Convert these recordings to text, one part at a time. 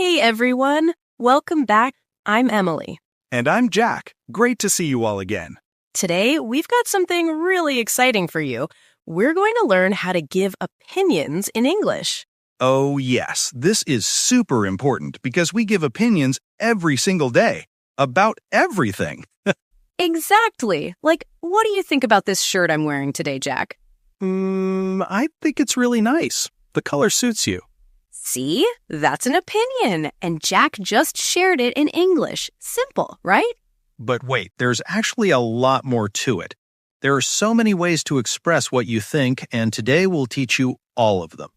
Hey everyone, welcome back. I'm Emily. And I'm Jack. Great to see you all again. Today, we've got something really exciting for you. We're going to learn how to give opinions in English. Oh, yes, this is super important because we give opinions every single day about everything. Exactly. Like, what do you think about this shirt I'm wearing today, Jack? I think it's really nice. The color suits you. See? That's an opinion, and Jack just shared it in English. Simple, right? But wait, there's actually a lot more to it. There are so many ways to express what you think, and today we'll teach you all of them.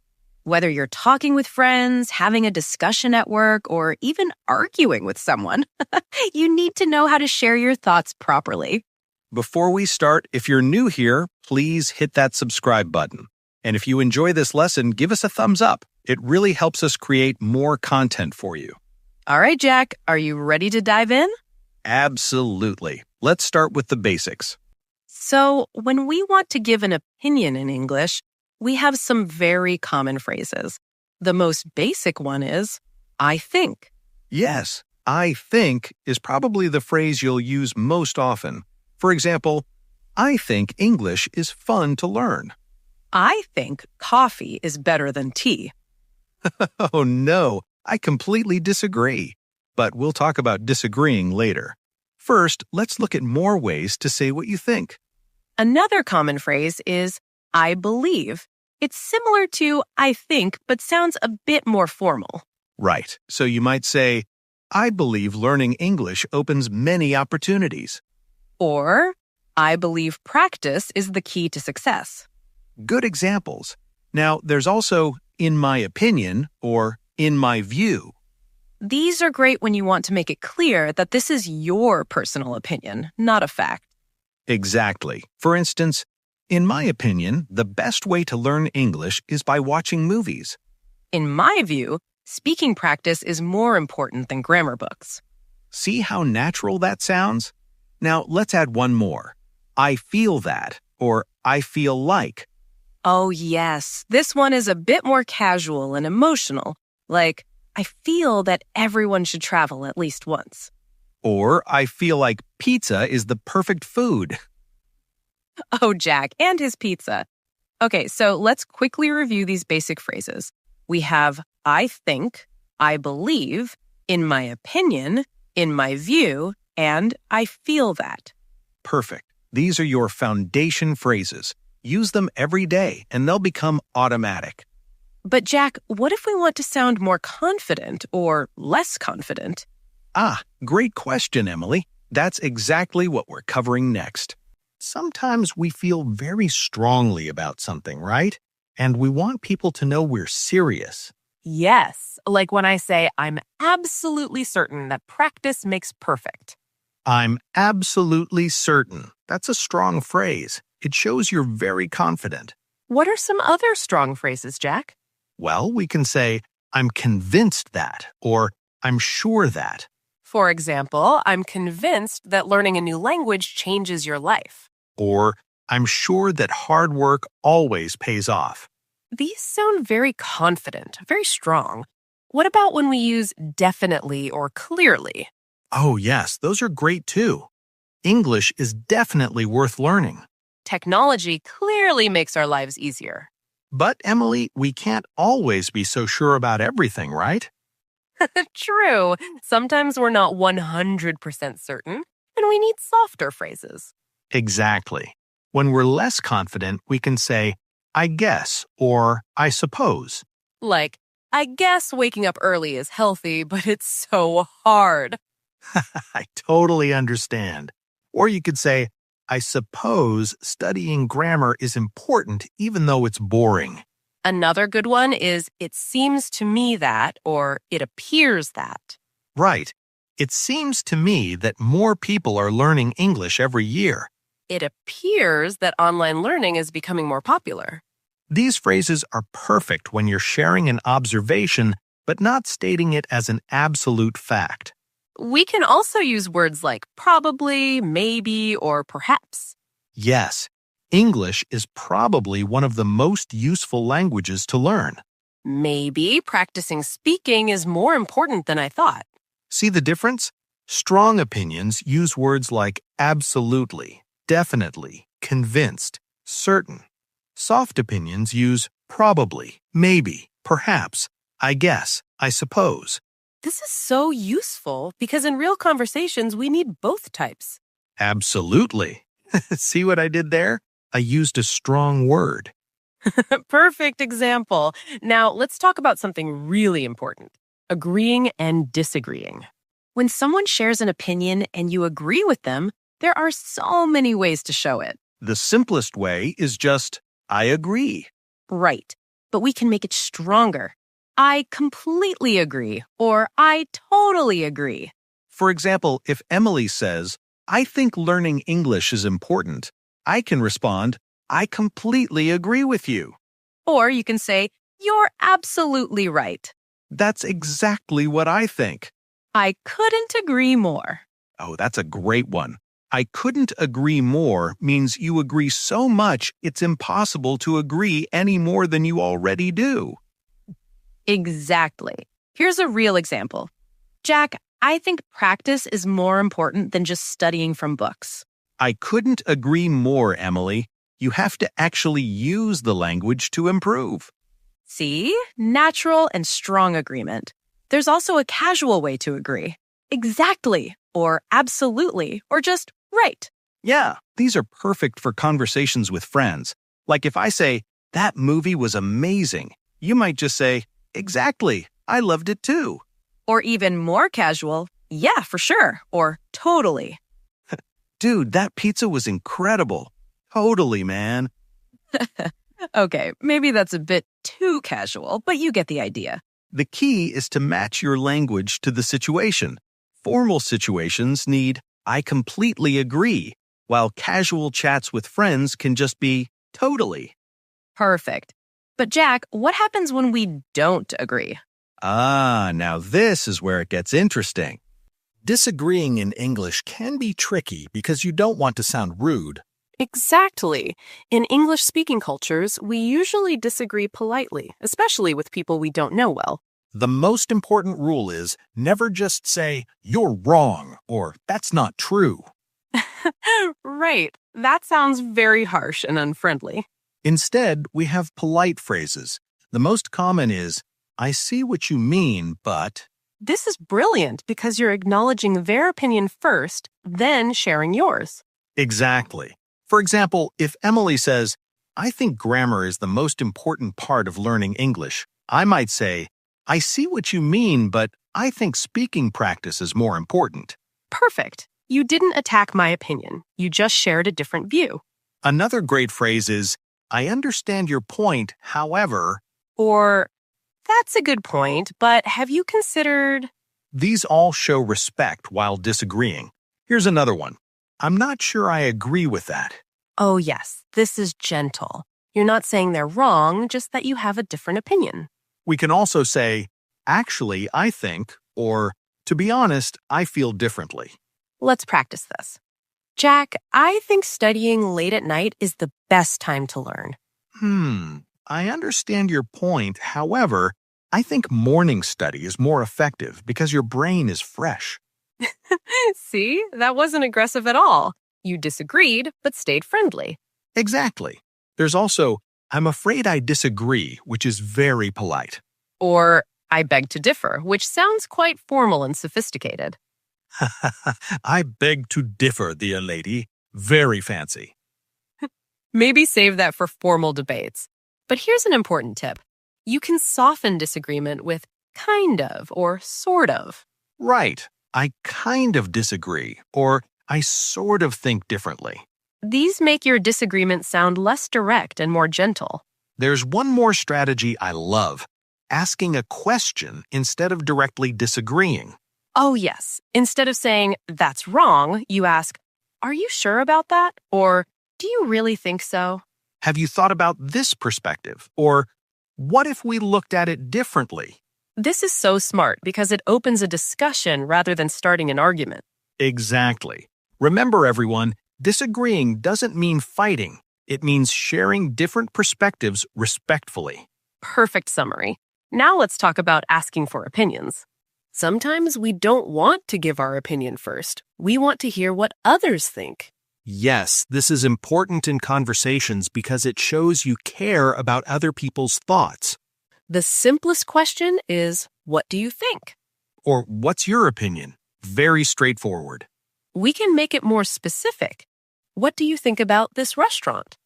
Whether you're talking with friends, having a discussion at work, or even arguing with someone, you need to know how to share your thoughts properly. Before we start, if you're new here, please hit that subscribe button. And if you enjoy this lesson, give us a thumbs up. It really helps us create more content for you. All right, Jack, are you ready to dive in? Absolutely. Let's start with the basics. So, when we want to give an opinion in English, we have some very common phrases. The most basic one is, I think. Yes, I think is probably the phrase you'll use most often. For example, I think English is fun to learn. I think coffee is better than tea. Oh no, I completely disagree. But we'll talk about disagreeing later. First, let's look at more ways to say what you think. Another common phrase is, I believe. It's similar to I think, but sounds a bit more formal. Right. So you might say, I believe learning English opens many opportunities. Or, I believe practice is the key to success. Good examples. Now, there's also in my opinion or in my view. These are great when you want to make it clear that this is your personal opinion, not a fact. Exactly. For instance, in my opinion, the best way to learn English is by watching movies. In my view, speaking practice is more important than grammar books. See how natural that sounds? Now, let's add one more. I feel that, or I feel like. Oh, yes. This one is a bit more casual and emotional. Like, I feel that everyone should travel at least once. Or I feel like pizza is the perfect food. Oh, Jack, and his pizza. Okay, so let's quickly review these basic phrases. We have I think, I believe, in my opinion, in my view, and I feel that. Perfect. These are your foundation phrases. Use them every day, and they'll become automatic. But Jack, what if we want to sound more confident or less confident? Great question, Emily. That's exactly what we're covering next. Sometimes we feel very strongly about something, right? And we want people to know we're serious. Yes, like when I say I'm absolutely certain that practice makes perfect. I'm absolutely certain. That's a strong phrase. It shows you're very confident. What are some other strong phrases, Jack? Well, we can say, I'm convinced that, or I'm sure that. For example, I'm convinced that learning a new language changes your life. Or, I'm sure that hard work always pays off. These sound very confident, very strong. What about when we use definitely or clearly? Oh, yes, those are great too. English is definitely worth learning. Technology clearly makes our lives easier. But, Emily, we can't always be so sure about everything, right? True. Sometimes we're not 100% certain, and we need softer phrases. Exactly. When we're less confident, we can say, I guess, or I suppose. Like, I guess waking up early is healthy, but it's so hard. I totally understand. Or you could say, I suppose studying grammar is important even though it's boring. Another good one is, it seems to me that, or it appears that. Right. It seems to me that more people are learning English every year. It appears that online learning is becoming more popular. These phrases are perfect when you're sharing an observation, but not stating it as an absolute fact. We can also use words like probably, maybe, or perhaps. Yes, English is probably one of the most useful languages to learn. Maybe practicing speaking is more important than I thought. See the difference? Strong opinions use words like absolutely, definitely, convinced, certain. Soft opinions use probably, maybe, perhaps, I guess, I suppose. This is so useful because in real conversations, we need both types. Absolutely. See what I did there? I used a strong word. Perfect example. Now, let's talk about something really important: agreeing and disagreeing. When someone shares an opinion and you agree with them, there are so many ways to show it. The simplest way is just, I agree. Right. But we can make it stronger. I completely agree, or I totally agree. For example, if Emily says, I think learning English is important, I can respond, I completely agree with you. Or you can say, you're absolutely right. That's exactly what I think. I couldn't agree more. Oh, that's a great one. I couldn't agree more means you agree so much it's impossible to agree any more than you already do. Exactly. Here's a real example. Jack, I think practice is more important than just studying from books. I couldn't agree more, Emily. You have to actually use the language to improve. See? Natural and strong agreement. There's also a casual way to agree. Exactly, or absolutely, or just right. Yeah, these are perfect for conversations with friends. Like if I say, that movie was amazing, you might just say, exactly, I loved it too. Or even more casual, yeah, for sure, or totally. Dude, that pizza was incredible. Totally, man. Okay, maybe that's a bit too casual, but you get the idea. The key is to match your language to the situation. Formal situations need, I completely agree, while casual chats with friends can just be totally. Perfect. But Jack, what happens when we don't agree? Now this is where it gets interesting. Disagreeing in English can be tricky because you don't want to sound rude. Exactly. In English-speaking cultures, we usually disagree politely, especially with people we don't know well. The most important rule is never just say, you're wrong, or that's not true. Right. That sounds very harsh and unfriendly. Instead, we have polite phrases. The most common is, I see what you mean, but... This is brilliant because you're acknowledging their opinion first, then sharing yours. Exactly. For example, if Emily says, I think grammar is the most important part of learning English, I might say, I see what you mean, but I think speaking practice is more important. Perfect. You didn't attack my opinion. You just shared a different view. Another great phrase is, I understand your point, however... Or, that's a good point, but have you considered... These all show respect while disagreeing. Here's another one. I'm not sure I agree with that. Oh, yes, this is gentle. You're not saying they're wrong, just that you have a different opinion. We can also say, actually, I think, or, to be honest, I feel differently. Let's practice this. Jack, I think studying late at night is the best time to learn. I understand your point. However, I think morning study is more effective because your brain is fresh. See, that wasn't aggressive at all. You disagreed, but stayed friendly. Exactly. There's also, I'm afraid I disagree, which is very polite. Or, I beg to differ, which sounds quite formal and sophisticated. I beg to differ, dear lady. Very fancy. Maybe save that for formal debates. But here's an important tip. You can soften disagreement with kind of or sort of. Right. I kind of disagree, or I sort of think differently. These make your disagreement sound less direct and more gentle. There's one more strategy I love. Asking a question instead of directly disagreeing. Oh, yes. Instead of saying, that's wrong, you ask, are you sure about that? Or, do you really think so? Have you thought about this perspective? Or, what if we looked at it differently? This is so smart because it opens a discussion rather than starting an argument. Exactly. Remember, everyone, disagreeing doesn't mean fighting. It means sharing different perspectives respectfully. Perfect summary. Now let's talk about asking for opinions. Sometimes we don't want to give our opinion first. We want to hear what others think. Yes, this is important in conversations because it shows you care about other people's thoughts. The simplest question is, what do you think? Or, what's your opinion? Very straightforward. We can make it more specific. What do you think about this restaurant?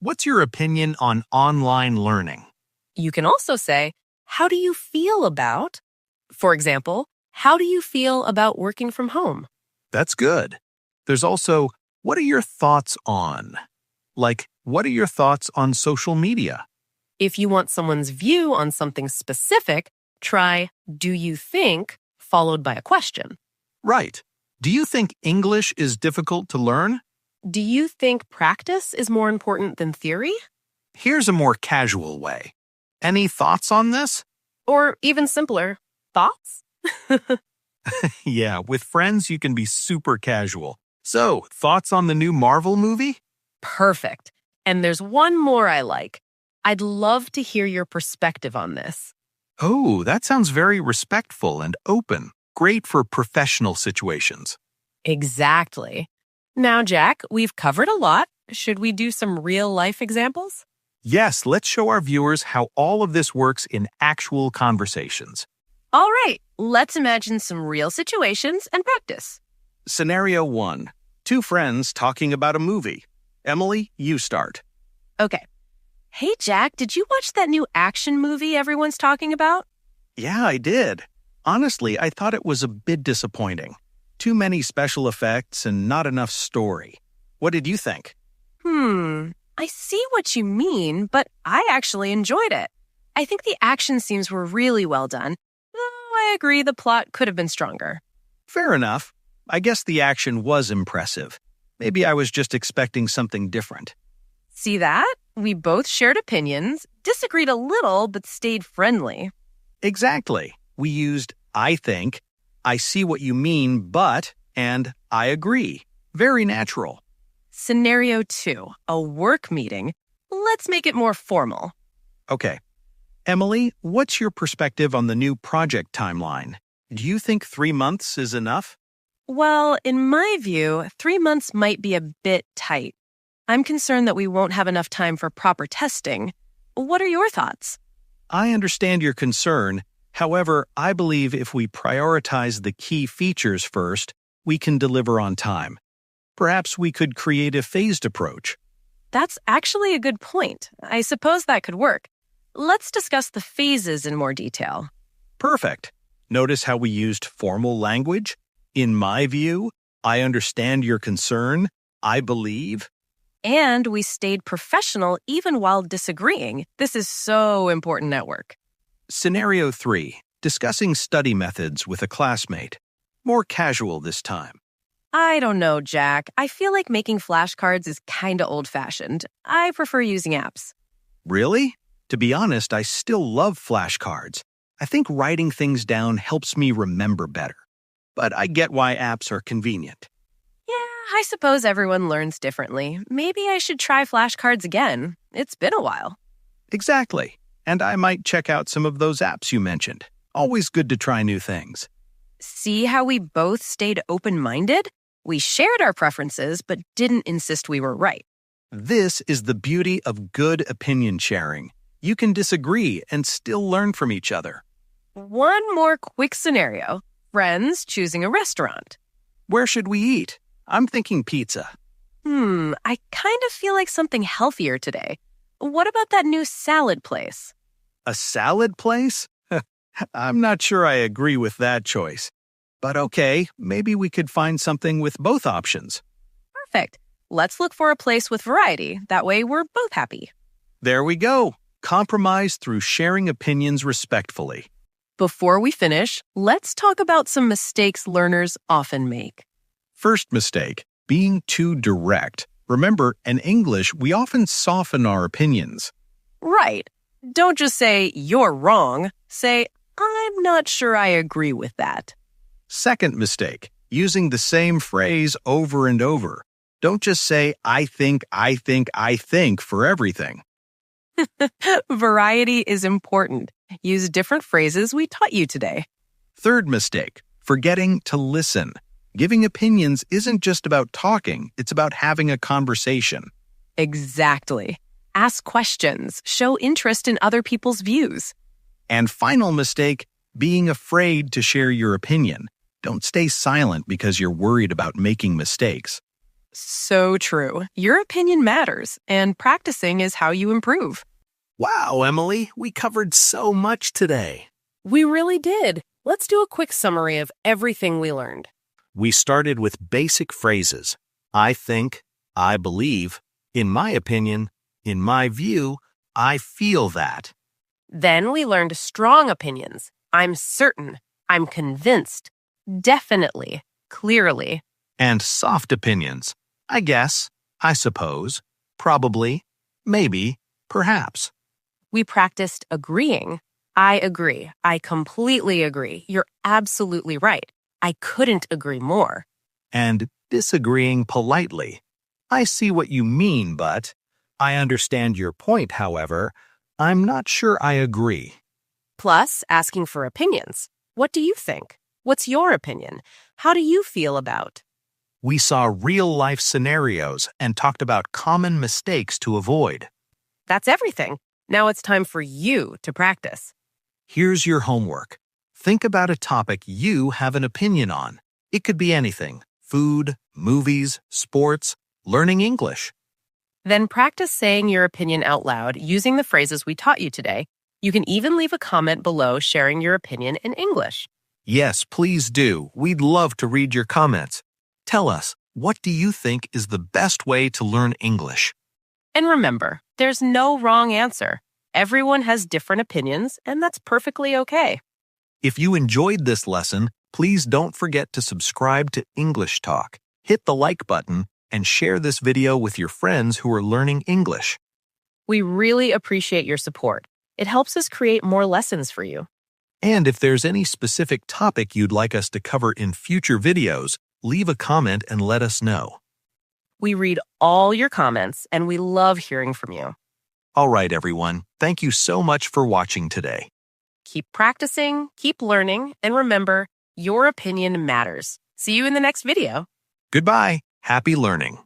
What's your opinion on online learning? You can also say, how do you feel about? For example, how do you feel about working from home? That's good. There's also, what are your thoughts on? Like, what are your thoughts on social media? If you want someone's view on something specific, try, do you think, followed by a question. Right. Do you think English is difficult to learn? Do you think practice is more important than theory? Here's a more casual way. Any thoughts on this? Or even simpler, thoughts? Yeah, with friends you can be super casual. So, thoughts on the new Marvel movie? Perfect. And there's one more I like. I'd love to hear your perspective on this. Oh, that sounds very respectful and open. Great for professional situations. Exactly. Now, Jack, we've covered a lot. Should we do some real-life examples? Yes, let's show our viewers how all of this works in actual conversations. All right, let's imagine some real situations and practice. Scenario 1. Two friends talking about a movie. Emily, you start. Okay. Hey, Jack, did you watch that new action movie everyone's talking about? Yeah, I did. Honestly, I thought it was a bit disappointing. Too many special effects and not enough story. What did you think? I see what you mean, but I actually enjoyed it. I think the action scenes were really well done, though I agree the plot could have been stronger. Fair enough. I guess the action was impressive. Maybe I was just expecting something different. See that? We both shared opinions, disagreed a little, but stayed friendly. Exactly. We used I think, I see what you mean, but, and I agree. Very natural. Scenario 2, a work meeting. Let's make it more formal. Okay. Emily, what's your perspective on the new project timeline? Do you think 3 months is enough? Well, in my view, 3 months might be a bit tight. I'm concerned that we won't have enough time for proper testing. What are your thoughts? I understand your concern. However, I believe if we prioritize the key features first, we can deliver on time. Perhaps we could create a phased approach. That's actually a good point. I suppose that could work. Let's discuss the phases in more detail. Perfect. Notice how we used formal language? In my view, I understand your concern. I believe. And we stayed professional even while disagreeing. This is so important at work. Scenario 3. Discussing study methods with a classmate. More casual this time. I don't know, Jack. I feel like making flashcards is kinda old-fashioned. I prefer using apps. Really? To be honest, I still love flashcards. I think writing things down helps me remember better. But I get why apps are convenient. Yeah, I suppose everyone learns differently. Maybe I should try flashcards again. It's been a while. Exactly. And I might check out some of those apps you mentioned. Always good to try new things. See how we both stayed open-minded? We shared our preferences, but didn't insist we were right. This is the beauty of good opinion sharing. You can disagree and still learn from each other. One more quick scenario. Friends choosing a restaurant. Where should we eat? I'm thinking pizza. I kind of feel like something healthier today. What about that new salad place? A salad place? I'm not sure I agree with that choice. But okay, maybe we could find something with both options. Perfect. Let's look for a place with variety. That way we're both happy. There we go. Compromise through sharing opinions respectfully. Before we finish, let's talk about some mistakes learners often make. First mistake, being too direct. Remember, in English, we often soften our opinions. Right. Don't just say, you're wrong. Say, I'm not sure I agree with that. Second mistake, using the same phrase over and over. Don't just say, I think for everything. Variety is important. Use different phrases we taught you today. Third mistake, forgetting to listen. Giving opinions isn't just about talking, it's about having a conversation. Exactly. Ask questions. Show interest in other people's views. And final mistake, being afraid to share your opinion. Don't stay silent because you're worried about making mistakes. So true. Your opinion matters, and practicing is how you improve. Wow, Emily, we covered so much today. We really did. Let's do a quick summary of everything we learned. We started with basic phrases. I think, I believe, in my opinion, in my view, I feel that. Then we learned strong opinions. I'm certain. I'm convinced. Definitely. Clearly. And soft opinions. I guess, I suppose, probably, maybe, perhaps. We practiced agreeing. I agree. I completely agree. You're absolutely right. I couldn't agree more. And disagreeing politely. I see what you mean, but I understand your point, however. I'm not sure I agree. Plus, asking for opinions. What do you think? What's your opinion? How do you feel about? We saw real-life scenarios and talked about common mistakes to avoid. That's everything. Now it's time for you to practice. Here's your homework. Think about a topic you have an opinion on. It could be anything: food, movies, sports, learning English. Then practice saying your opinion out loud using the phrases we taught you today. You can even leave a comment below sharing your opinion in English. Yes, please do. We'd love to read your comments. Tell us, what do you think is the best way to learn English? And remember, there's no wrong answer. Everyone has different opinions, and that's perfectly okay. If you enjoyed this lesson, please don't forget to subscribe to English Talk, hit the like button, and share this video with your friends who are learning English. We really appreciate your support. It helps us create more lessons for you. And if there's any specific topic you'd like us to cover in future videos, leave a comment and let us know. We read all your comments, and we love hearing from you. All right, everyone. Thank you so much for watching today. Keep practicing, keep learning, and remember, your opinion matters. See you in the next video. Goodbye. Happy learning.